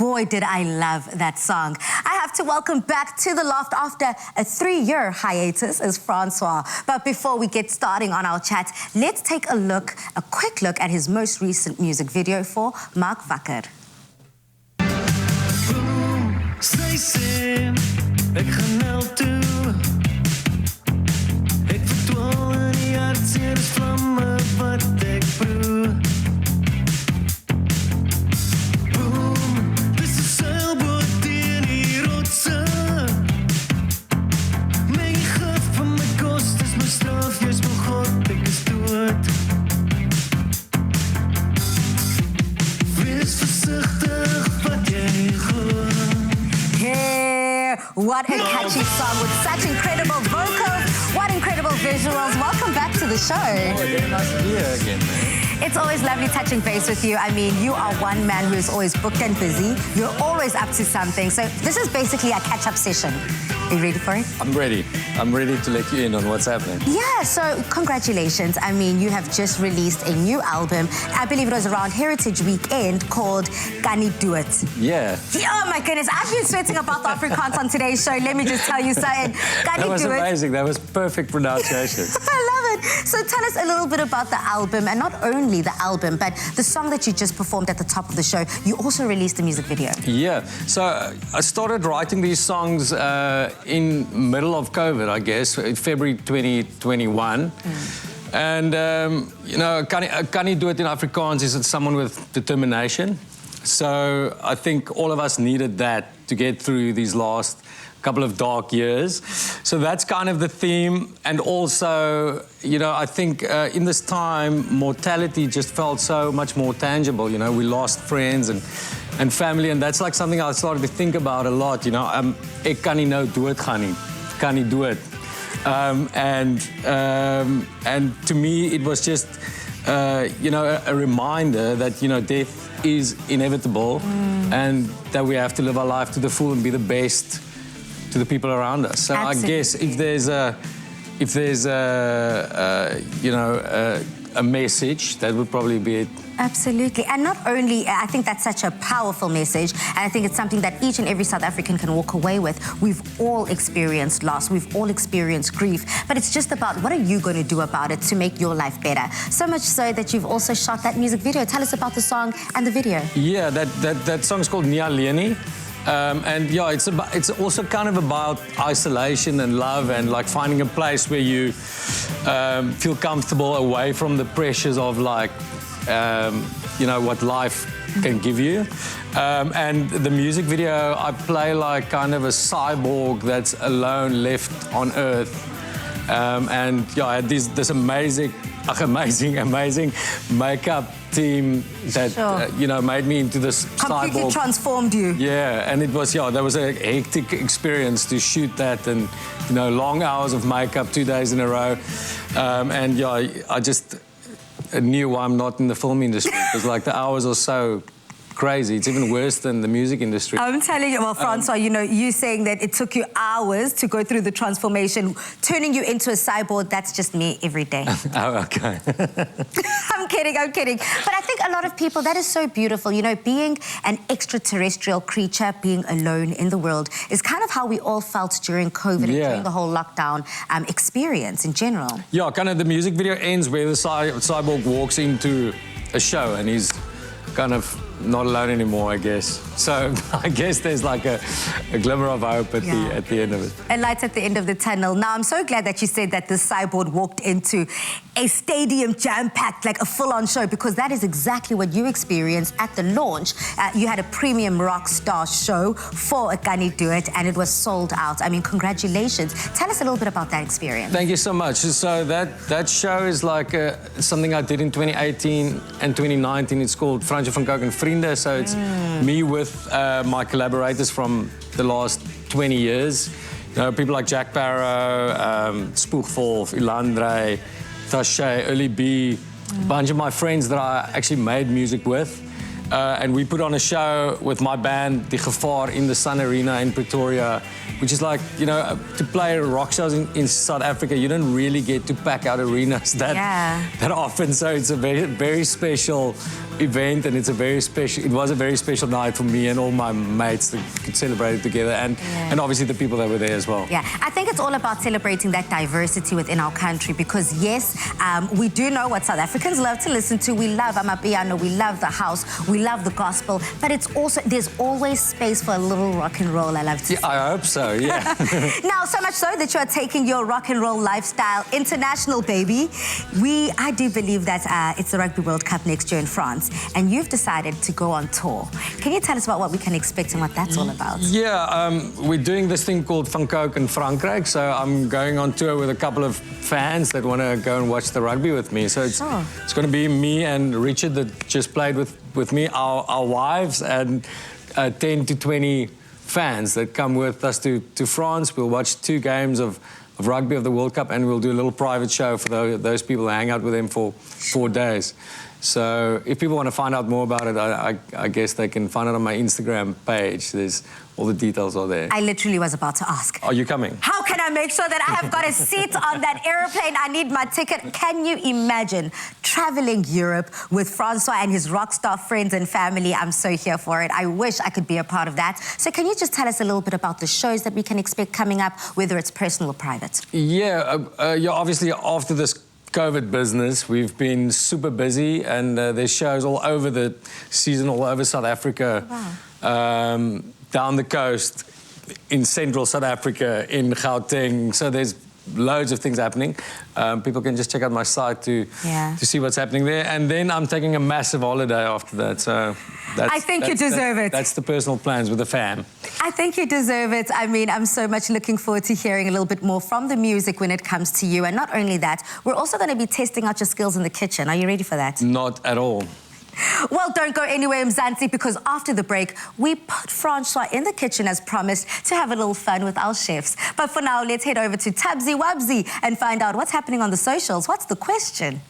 boy, did I love that song. I have to welcome back to the loft after a 3-year hiatus is Francois. But before we get starting on our chat, let's take a quick look at his most recent music video for Mark Wakker. What a catchy song with such incredible vocals. What incredible visuals. Welcome back to the show. Oh, very nice to be here again, man. It's always lovely touching base with you. I mean, you are one man who is always booked and busy. You're always up to something. So this is basically a catch-up session. Are you ready for it? I'm ready. I'm ready to let you in on what's happening. Yeah, so congratulations. I mean, you have just released a new album. I believe it was around Heritage Weekend called Kani Do It. Yeah. Oh my goodness, I've been sweating about the Afrikaans on today's show. Let me just tell you something. That was amazing. That was perfect pronunciation. I love it. So tell us a little bit about the album, and not only the album, but the song that you just performed at the top of the show. You also released a music video. Yeah. So I started writing these songs in middle of COVID, I guess, February 2021. And, you know, kan nie do it in Afrikaans is someone with determination. So I think all of us needed that to get through these last couple of dark years. So that's kind of the theme. And also, you know, I think in this time, mortality just felt so much more tangible. You know, we lost friends and family, and that's like something I started to think about a lot. You know, ek kan nie nou doodgaan nie. Kan nie do it. And to me, it was just, you know, a reminder that, you know, death is inevitable and that we have to live our life to the full and be the best to the people around us. So absolutely. I guess if there's you know, a message, that would probably be it. Absolutely. And not only, I think that's such a powerful message, and I think it's something that each and every South African can walk away with. We've all experienced loss, we've all experienced grief, but it's just about what are you going to do about it to make your life better. So much so that you've also shot that music video. Tell us about the song and the video. Yeah, that song's called Nie Alleen. And yeah, it's also kind of about isolation and love and like finding a place where you feel comfortable away from the pressures of like, you know, what life can give you. And the music video, I play like kind of a cyborg that's alone left on Earth. And yeah, I had this amazing makeup team that, you know, made me into this completely cyborg. Transformed you. Yeah, and it was, yeah, that was a hectic experience to shoot that, and, you know, long hours of makeup, 2 days in a row. And yeah, I just knew why I'm not in the film industry. It was like the hours are so crazy. It's even worse than the music industry. I'm telling you, well, Francois, you know, you saying that it took you hours to go through the transformation, turning you into a cyborg, that's just me every day. Oh, okay. I'm kidding. But I think a lot of people, that is so beautiful. You know, being an extraterrestrial creature, being alone in the world is kind of how we all felt during COVID and during the whole lockdown experience in general. Yeah, kind of the music video ends where the cyborg walks into a show and he's kind of not alone anymore, I guess. So I guess there's like a glimmer of hope at the end of it. A light at the end of the tunnel. Now, I'm so glad that you said that the cyborg walked into a stadium jam-packed, like a full-on show, because that is exactly what you experienced at the launch. You had a premium rock star show for Kani Do It, and it was sold out. I mean, congratulations. Tell us a little bit about that experience. Thank you so much. So that show is like something I did in 2018 and 2019. It's called Francois and Vrienden. So it's me with my collaborators from the last 20 years. You know, people like Jack Barrow, Spoegwolf, Ilandre, Tashay, Early B, a bunch of my friends that I actually made music with. And we put on a show with my band, Die Gevaar, in the Sun Arena in Pretoria, which is like, you know, to play rock shows in South Africa, you don't really get to pack out arenas that often. So it's a very, very special event, and it was a very special night for me and all my mates that could celebrate it together, and obviously the people that were there as well. Yeah, I think it's all about celebrating that diversity within our country, because yes, we do know what South Africans love to listen to. We love amapiano, we love the house, we love the gospel, but it's also, there's always space for a little rock and roll, I love to say. I hope so, yeah. Now, so much so that you are taking your rock and roll lifestyle international, baby. I do believe that it's the Rugby World Cup next year in France, and you've decided to go on tour. Can you tell us about what we can expect and what that's all about? Yeah, we're doing this thing called Francois in Frankrijk, so I'm going on tour with a couple of fans that want to go and watch the rugby with me. So it's going to be me and Richard that just played with me, our wives, and 10 to 20 fans that come with us to France. We'll watch 2 games of rugby of the World Cup, and we'll do a little private show for those people, hang out with them for 4 days. So if people want to find out more about it, I guess they can find it on my Instagram page. There's all the details are there. I literally was about to ask. Are you coming? How can I make sure that I have got a seat on that airplane? I need my ticket. Can you imagine traveling Europe with Francois and his rock star friends and family? I'm so here for it. I wish I could be a part of that. So can you just tell us a little bit about the shows that we can expect coming up, whether it's personal or private? Yeah, obviously after this COVID business, we've been super busy, and there's shows all over the season, all over South Africa. Wow. Down the coast, in central South Africa, in Gauteng. So there's loads of things happening. People can just check out my site to see what's happening there. And then I'm taking a massive holiday after that. So I think you deserve it. That's the personal plans with the fam. I think you deserve it. I mean, I'm so much looking forward to hearing a little bit more from the music when it comes to you. And not only that, we're also going to be testing out your skills in the kitchen. Are you ready for that? Not at all. Well, don't go anywhere, Mzansi, because after the break, we put Francois in the kitchen as promised to have a little fun with our chefs. But for now, let's head over to Tabsy Wabsy and find out what's happening on the socials. What's the question?